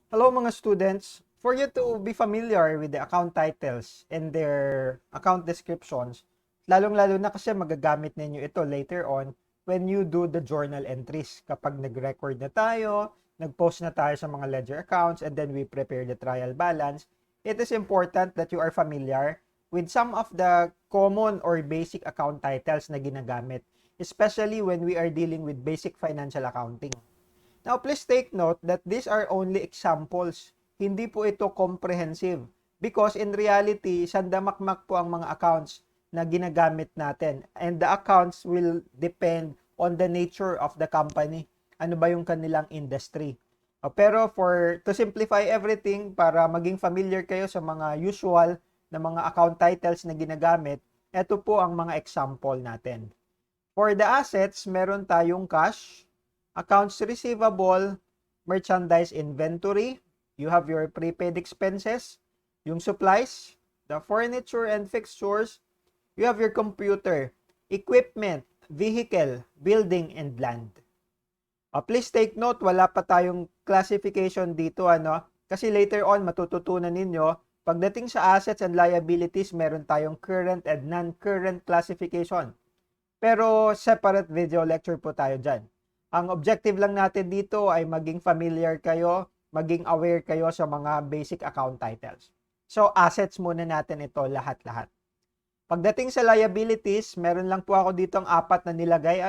Hello mga students. For you to be familiar with the account titles and their account descriptions, lalong-lalo na kasi magagamit ninyo ito later on when you do the journal entries. Kapag nag-record na tayo, nag-post na tayo sa mga ledger accounts, and then we prepare the trial balance, it is important that you are familiar with some of the common or basic account titles na ginagamit, especially when we are dealing with basic financial accounting. Now, please take note that these are only examples. Hindi po ito comprehensive because in reality, sandamakmak po ang mga accounts na ginagamit natin. And the accounts will depend on the nature of the company. Ano ba yung kanilang industry. Pero to simplify everything, para maging familiar kayo sa mga usual na mga account titles na ginagamit, ito po ang mga example natin. For the assets, meron tayong cash, accounts receivable, merchandise inventory, you have your prepaid expenses, yung supplies, the furniture and fixtures, you have your computer, equipment, vehicle, building, and land. Please take note, wala pa tayong classification dito, kasi later on matututunan ninyo, pagdating sa assets and liabilities, meron tayong current and non-current classification. Pero separate video lecture po tayo dyan. Ang objective lang natin dito ay maging familiar kayo, maging aware kayo sa mga basic account titles. So, assets muna natin ito lahat-lahat. Pagdating sa liabilities, meron lang po ako dito ang 4 na nilagay,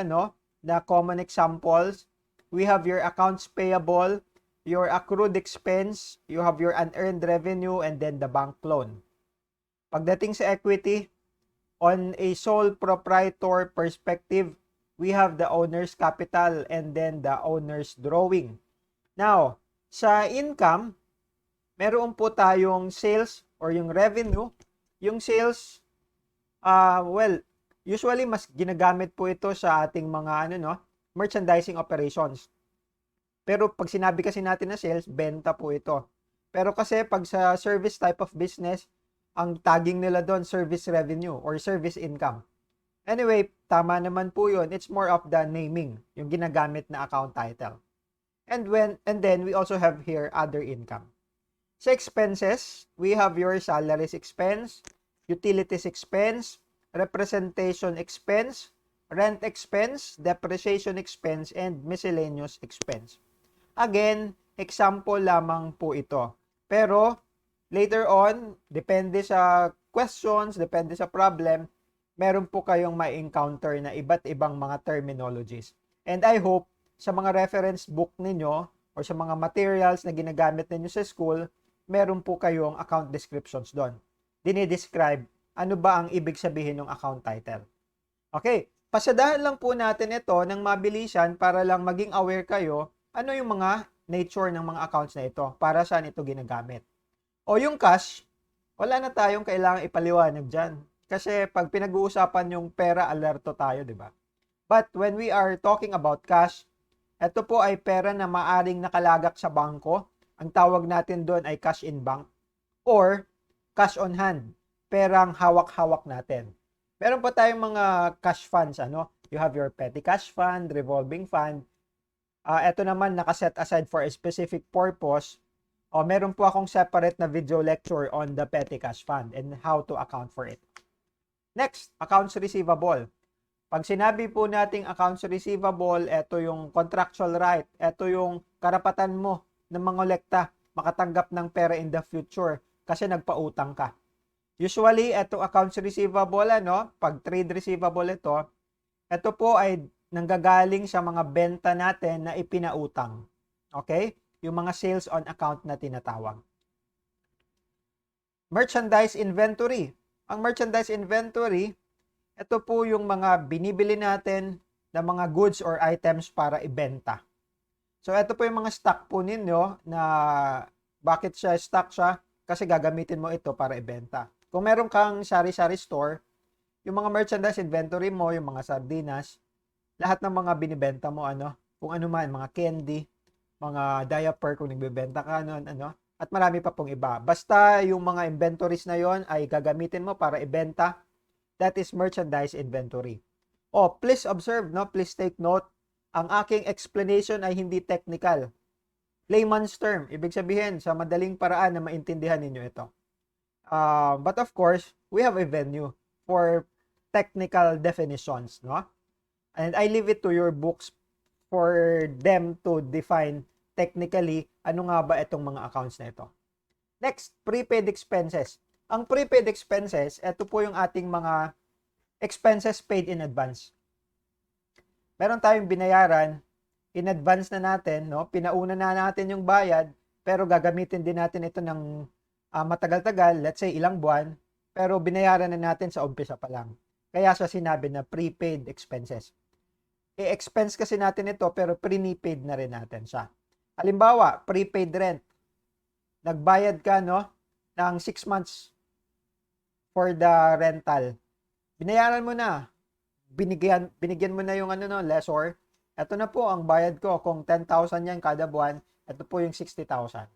na common examples. We have your accounts payable, your accrued expense, you have your unearned revenue, and then the bank loan. Pagdating sa equity, on a sole proprietor perspective, we have the owner's capital and then the owner's drawing. Now, sa income, meron po tayong sales or yung revenue. Yung sales, usually mas ginagamit po ito sa ating mga merchandising operations. Pero pag sinabi kasi natin na sales, benta po ito. Pero kasi pag sa service type of business, ang tagging nila doon service revenue or service income. Anyway, tama naman po yun. It's more of the naming, yung ginagamit na account title. And then we also have here other income. Sa expenses, we have your salaries expense, utilities expense, representation expense, rent expense, depreciation expense, and miscellaneous expense. Again, example lamang po ito. Pero later on, depende sa questions, depende sa problem, meron po kayong ma-encounter na iba't ibang mga terminologies. And I hope sa mga reference book ninyo or sa mga materials na ginagamit ninyo sa school, meron po kayong account descriptions doon. Dinidescribe ano ba ang ibig sabihin ng account title. Okay, pasadahan lang po natin ito ng mabilisan para lang maging aware kayo ano yung mga nature ng mga accounts na ito, para saan ito ginagamit. O yung cash, wala na tayong kailangang ipaliwanag dyan. Kasi pag pinag-uusapan yung pera, alerto tayo, di ba? But when we are talking about cash, ito po ay pera na maaring nakalagak sa bangko. Ang tawag natin doon ay cash in bank or cash on hand. Perang hawak-hawak natin. Meron pa tayong mga cash funds, You have your petty cash fund, revolving fund. Ito naman nakaset aside for a specific purpose. Meron po akong separate na video lecture on the petty cash fund and how to account for it. Next, accounts receivable. Pag sinabi po nating accounts receivable, ito yung contractual right. Ito yung karapatan mo na mangolekta, makatanggap ng pera in the future kasi nagpautang ka. Usually, ito accounts receivable, pag trade receivable ito po ay nanggagaling sa mga benta natin na ipinautang. Okay? Yung mga sales on account na tinatawag. Merchandise inventory. Ang merchandise inventory, ito po yung mga binibili natin na mga goods or items para ibenta. So, ito po yung mga stock po ninyo na bakit siya stock siya? Kasi gagamitin mo ito para ibenta. Kung meron kang sari-sari store, yung mga merchandise inventory mo, yung mga sardinas, lahat ng mga binibenta mo, kung ano man, mga candy, mga diaper kung nagbebenta ka nun, at marami pa pong iba. Basta yung mga inventories na yon ay gagamitin mo para ibenta, that is merchandise inventory. Please observe, please take note, ang aking explanation ay hindi technical. layman's term. Ibig sabihin, sa madaling paraan na maintindihan ninyo ito. But of course, we have a venue for technical definitions, no? And I leave it to your books for them to define technically ano nga ba itong mga accounts na ito. Next, prepaid expenses. Ang prepaid expenses, ito po yung ating mga expenses paid in advance. Meron tayong binayaran, in advance na natin, no? Pinauna na natin yung bayad, pero gagamitin din natin ito ng matagal-tagal, let's say ilang buwan, pero binayaran na natin sa umpisa pa lang. Kaya siya sinabi na prepaid expenses. I-expense kasi natin ito, pero prepaid na rin natin siya. Halimbawa, prepaid rent. Nagbayad ka, no, ng 6 months for the rental. Binayaran mo na. Binigyan mo na yung lessor. Ito na po ang bayad ko. Kung 10,000 yan kada buwan, ito po yung 60,000.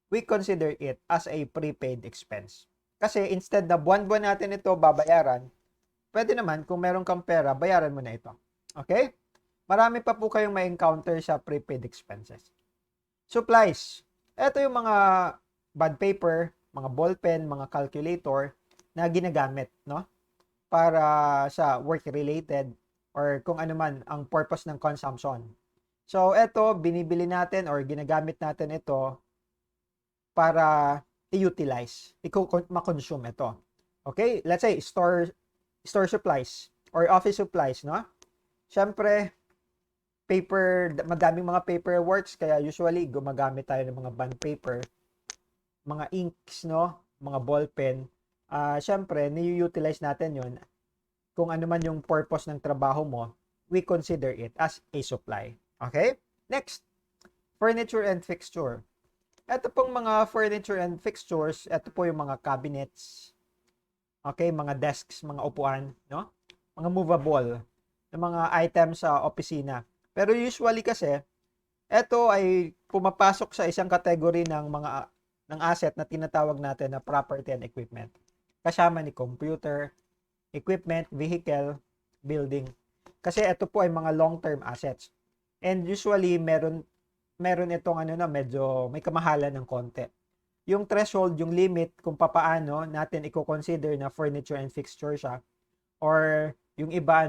We consider it as a prepaid expense. Kasi instead na buwan-buwan natin ito babayaran, pwede naman kung meron kang pera, bayaran mo na ito. Okay? Marami pa po kayong ma-encounter sa prepaid expenses. Supplies. Ito yung mga bond paper, mga ballpen, mga calculator na ginagamit, no? Para sa work-related or kung ano man ang purpose ng consumption. So, ito, binibili natin or ginagamit natin ito para i-utilize, ma-consume ito. Okay? Let's say, store supplies or office supplies, no? Siyempre, madaming mga paperworks, kaya usually gumagamit tayo ng mga bond paper, mga inks, no? Mga ballpen. Siyempre, ni-utilize natin yon. Kung ano man yung purpose ng trabaho mo, we consider it as a supply. Okay? Next, furniture and fixture. Ito pong mga furniture and fixtures, ito po yung mga cabinets, okay, mga desks, mga upuan, no? Mga movable, yung mga items sa opisina. Pero usually kasi, ito ay pumapasok sa isang category ng asset na tinatawag natin na property and equipment. Kasama ni computer, equipment, vehicle, building. Kasi ito po ay mga long-term assets. And usually meron itong medyo may kamahalan ng konti. Yung threshold, yung limit kung papaano natin i-consider na furniture and fixture siya or yung iba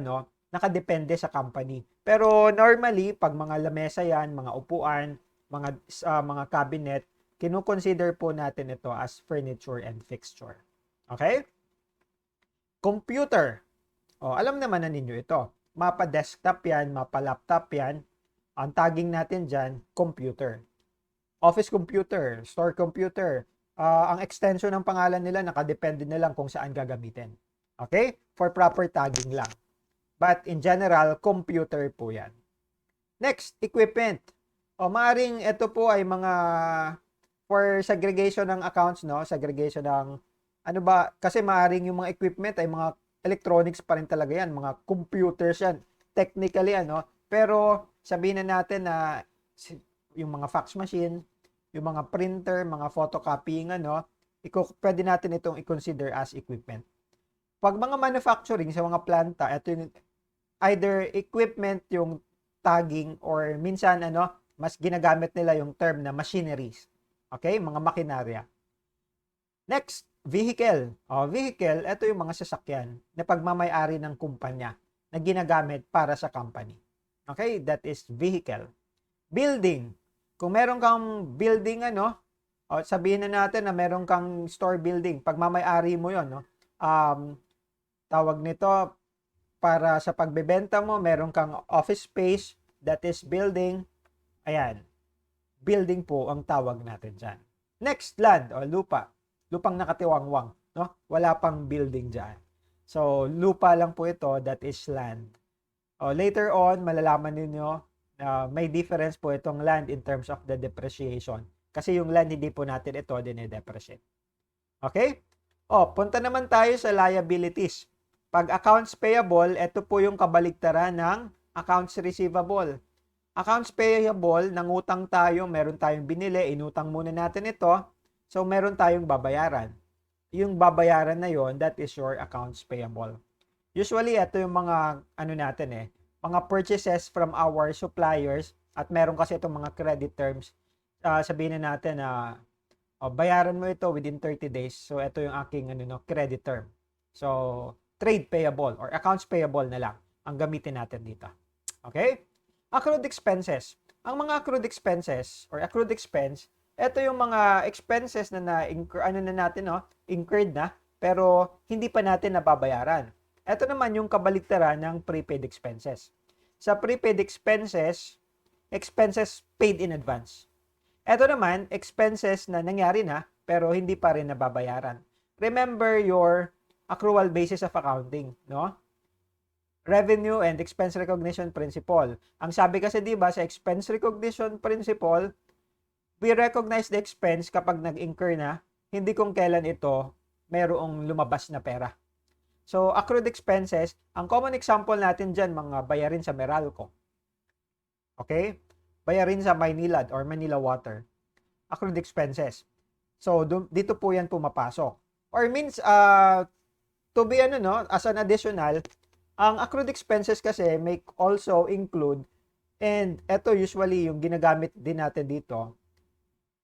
nakadepende sa company. Pero normally, pag mga lamesa yan, mga upuan, mga cabinet, kino-consider po natin ito as furniture and fixture. Okay? Computer. Alam naman na ninyo ito. Mapa desktop yan, mapa laptop yan. Ang tagging natin dyan, computer. Office computer, store computer. Ang extension ng pangalan nila, nakadepende na lang kung saan gagamitin. Okay? For proper tagging lang. But in general, computer po yan. Next, equipment. Maaring ito po ay mga for segregation ng accounts, no? Segregation ng kasi maaring yung mga equipment ay mga electronics pa rin talaga yan, mga computers yan. Technically, pero sabihin na natin na yung mga fax machine, yung mga printer, mga photocopying, pwede natin itong i-consider as equipment. Pag mga manufacturing sa mga planta, ito yung either equipment yung tagging or minsan mas ginagamit nila yung term na machineries. Okay? Mga makinarya. Next, vehicle. Vehicle, ito yung mga sasakyan na pagmamay-ari ng kumpanya na ginagamit para sa company. Okay? That is vehicle. Building. Kung meron kang building, sabihin na natin na meron kang store building, pagmamay-ari mo yon, tawag nito, para sa pagbebenta mo, meron kang office space, that is building. Ayan. Building po ang tawag natin dyan. Next, land o lupa. Lupang nakatiwangwang. No? Wala pang building dyan. So, lupa lang po ito, that is land. Later on, malalaman ninyo na may difference po itong land in terms of the depreciation. Kasi yung land, hindi po natin ito dine-depreciate. Okay? Punta naman tayo sa liabilities. Pag accounts payable, ito po yung kabaligtaran ng accounts receivable. Accounts payable, nangutang tayo, meron tayong binili, inutang muna natin ito. So, meron tayong babayaran. Yung babayaran na yon, that is your accounts payable. Usually, ito yung mga, mga purchases from our suppliers at meron kasi itong mga credit terms. sabihin na natin na bayaran mo ito within 30 days. So, ito yung aking credit term. So, trade payable or accounts payable na lang ang gamitin natin dito. Okay? Accrued expenses. Ang mga accrued expenses or accrued expense, ito yung mga expenses na incurred na, pero hindi pa natin nababayaran. Ito naman yung kabaliktaran ng prepaid expenses. Sa prepaid expenses, expenses paid in advance. Ito naman, expenses na nangyari na, pero hindi pa rin nababayaran. Remember your accrual basis of accounting, no? Revenue and expense recognition principle. Ang sabi kasi, di ba, sa expense recognition principle, we recognize the expense kapag nag-incur na, hindi kung kailan ito mayroong lumabas na pera. So, accrued expenses, ang common example natin dyan, mga bayarin sa Meralco. Okay? Bayarin sa Maynilad or Manila Water. Accrued expenses. So, dito po yan pumapasok. Or means, to be as an additional, ang accrued expenses kasi may also include, and ito usually yung ginagamit din natin dito,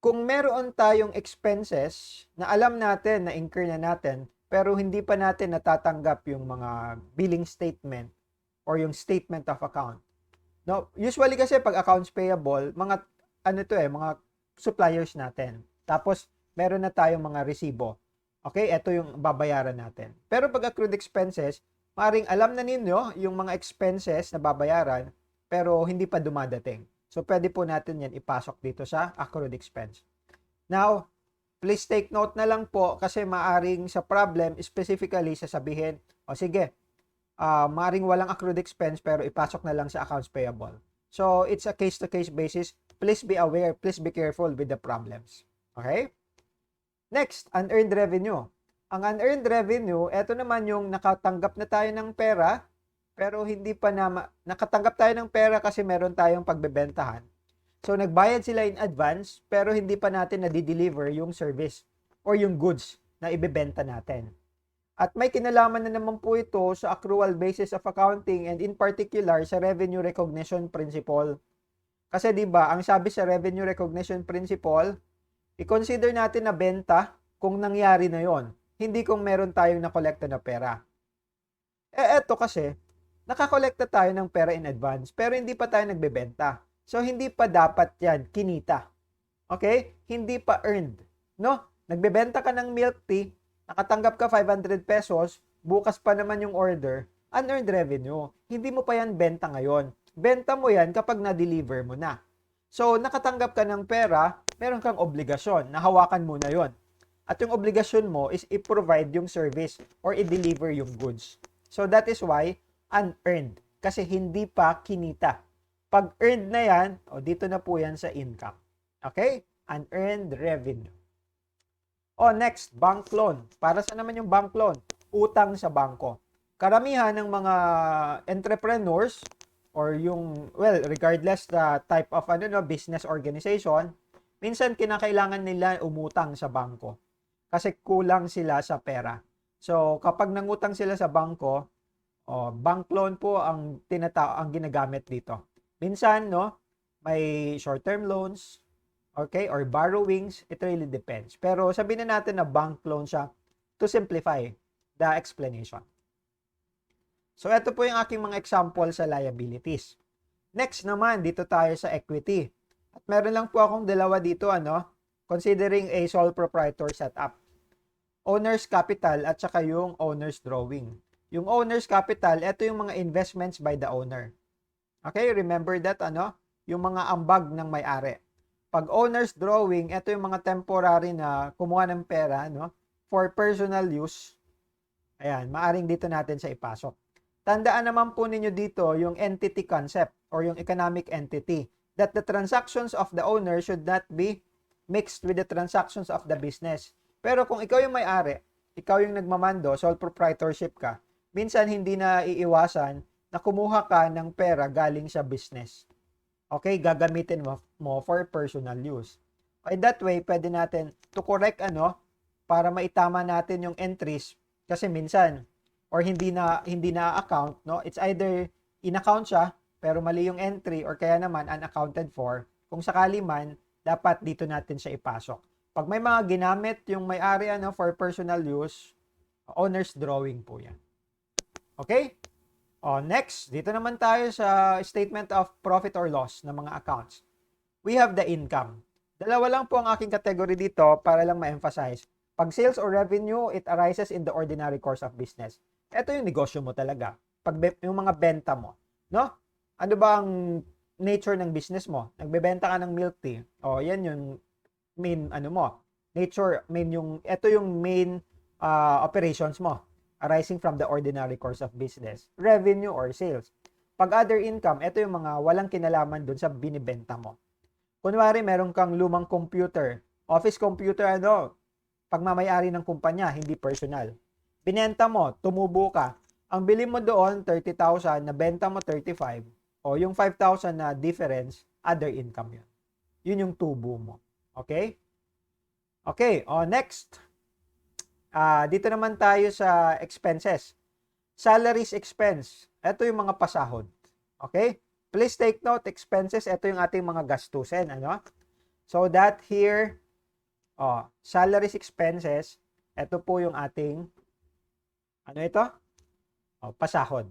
kung meron tayong expenses na alam natin na incur na natin, pero hindi pa natin natatanggap yung mga billing statement or yung statement of account. No, usually kasi pag accounts payable, mga mga suppliers natin. Tapos meron na tayong mga resibo. Okay, ito yung babayaran natin. Pero pag accrued expenses, maring alam na ninyo yung mga expenses na babayaran, pero hindi pa dumadating. So pwede po natin yan ipasok dito sa accrued expense. Now, please take note na lang po kasi maaring sa problem, specifically sasabihin, sige, maaring walang accrued expense pero ipasok na lang sa accounts payable. So, it's a case-to-case basis. Please be aware, please be careful with the problems. Okay? Next, unearned revenue. Ang unearned revenue, ito naman yung nakatanggap na tayo ng pera, pero hindi pa nakatanggap tayo ng pera kasi meron tayong pagbebentahan. So, nagbayad sila in advance, pero hindi pa natin na-deliver yung service or yung goods na ibebenta natin. At may kinalaman na naman po ito sa accrual basis of accounting and in particular sa revenue recognition principle. Kasi 'di ba, ang sabi sa revenue recognition principle, i-consider natin na benta kung nangyari na 'yon, hindi kung meron tayong nakolekta na pera. Eto kasi, nakakolekta tayo ng pera in advance pero hindi pa tayo nagbebenta. So, hindi pa dapat yan kinita. Okay? Hindi pa earned. No? Nagbebenta ka ng milk tea, nakatanggap ka 500 pesos, bukas pa naman yung order, unearned revenue. Hindi mo pa yan benta ngayon. Benta mo yan kapag na-deliver mo na. So, nakatanggap ka ng pera, meron kang obligasyon, nahawakan mo na yon. At yung obligasyon mo is i-provide yung service or i-deliver yung goods. So, that is why unearned. Kasi hindi pa kinita. Pag earned na yan, dito na po yan sa income. Okay? Unearned revenue. Next, bank loan. Para sa naman yung bank loan? Utang sa bangko. Karamihan ng mga entrepreneurs or regardless the type of business organization, minsan kinakailangan nila umutang sa bangko kasi kulang sila sa pera. So, kapag nangutang sila sa bangko, bank loan po ang ginagamit dito. Minsan, may short-term loans, okay, or borrowings, it really depends. Pero sabihin na natin na bank loan siya to simplify the explanation. So, ito po yung aking mga example sa liabilities. Next naman, dito tayo sa equity. At meron lang po akong dalawa dito, considering a sole proprietor setup. Owner's capital at saka yung owner's drawing. Yung owner's capital, ito yung mga investments by the owner. Okay, remember that, yung mga ambag ng may-ari. Pag owner's drawing, ito yung mga temporary na kumuha ng pera, for personal use. Ayan, maaring dito natin sa ipasok. Tandaan naman po ninyo dito yung entity concept or yung economic entity, that the transactions of the owner should not be mixed with the transactions of the business. Pero kung ikaw yung may-ari, ikaw yung nagmamando, sole proprietorship ka, minsan hindi na iiwasan na kumuha ka ng pera galing sa business. Okay, gagamitin mo for personal use. Okay, that way, pwede natin to correct para maitama natin yung entries kasi minsan or hindi na account, it's either in-account siya pero mali yung entry or kaya naman unaccounted for. Kung sakali man, dapat dito natin siya ipasok. Pag may mga ginamit yung may-ari for personal use, owner's drawing po yan. Okay? Next, dito naman tayo sa statement of profit or loss ng mga accounts. We have the income. Dalawa lang po ang aking category dito para lang ma-emphasize. Pag sales or revenue, it arises in the ordinary course of business. Ito yung negosyo mo talaga. Yung mga benta mo. No? Ano ba ang nature ng business mo? Nagbebenta ka ng milk tea. Yan yung main ito yung main operations mo arising from the ordinary course of business. Revenue or sales. Pag other income, ito yung mga walang kinalaman dun sa binibenta mo. Kunwari, meron kang lumang computer, office computer, pagmamayari ng kumpanya, hindi personal. Binenta mo, tumubo ka. Ang bili mo doon, 30,000, nabenta mo 35, yung 5,000 na difference, other income yun. Yun yung tubo mo. Okay? Okay, next. Dito naman tayo sa expenses. Salaries expense. Ito yung mga pasahod. Okay? Please take note, expenses, ito yung ating mga gastusin. So that here, salaries expenses, ito po yung ating, pasahod.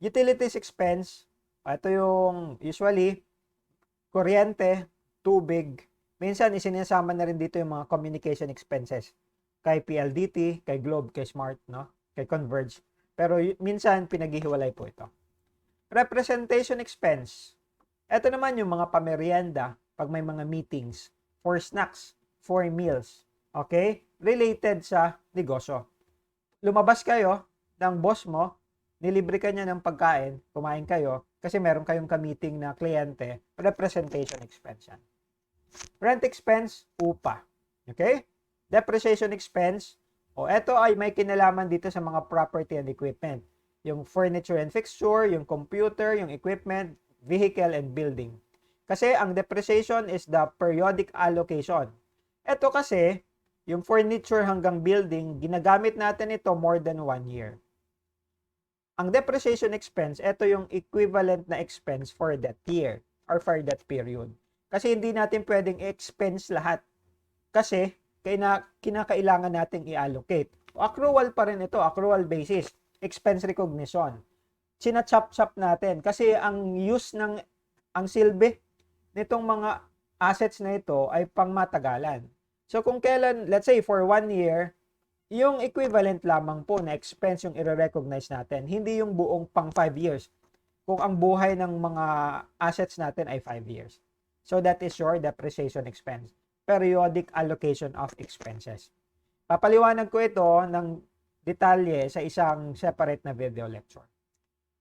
Utilities expense, ito yung usually, kuryente, tubig. Minsan, isinasama na rin dito yung mga communication expenses. Kay PLDT, kay Globe, kay Smart, kay Converge. Pero minsan, pinaghihiwalay po ito. Representation expense. Ito naman yung mga pamerienda pag may mga meetings, for snacks, for meals. Okay? Related sa negosyo. Lumabas kayo ng boss mo, nilibre ka niya ng pagkain, kumain kayo, kasi meron kayong ka-meeting na kliyente, representation expense yan. Rent expense, upa. Okay? Depreciation expense, ito ay may kinalaman dito sa mga property and equipment. Yung furniture and fixture, yung computer, yung equipment, vehicle, and building. Kasi ang depreciation is the periodic allocation. Ito kasi, yung furniture hanggang building, ginagamit natin ito more than 1 year. Ang depreciation expense, ito yung equivalent na expense for that year or for that period. Kasi hindi natin pwedeng expense lahat. Kasi, kinakailangan nating i-allocate. Accrual pa rin ito, accrual basis, expense recognition. China-chop-chop natin kasi ang silbi nitong mga assets na ito ay pangmatagalan. So kung kailan, let's say for 1 year, yung equivalent lamang po na expense yung i-recognize natin, hindi yung buong pang 5 years. Kung ang buhay ng mga assets natin ay 5 years. So that is your depreciation expense. Periodic allocation of expenses. Papaliwanag ko ito ng detalye sa isang separate na video lecture.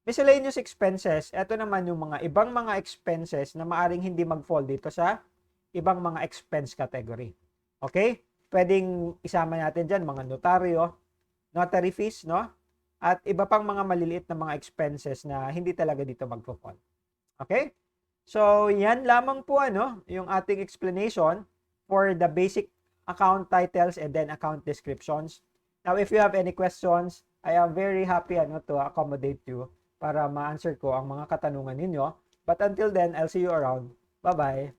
Miscellaneous expenses, ito naman yung mga ibang mga expenses na maaring hindi mag-fall dito sa ibang mga expense category. Okay? Pwedeng isama natin dyan mga notaryo, notary fees, at iba pang mga maliliit na mga expenses na hindi talaga dito mag-fall. Okay? So, yan lamang po yung ating explanation for the basic account titles and then account descriptions. Now, if you have any questions, I am very happy to accommodate you para ma-answer ko ang mga katanungan ninyo. But until then, I'll see you around. Bye-bye!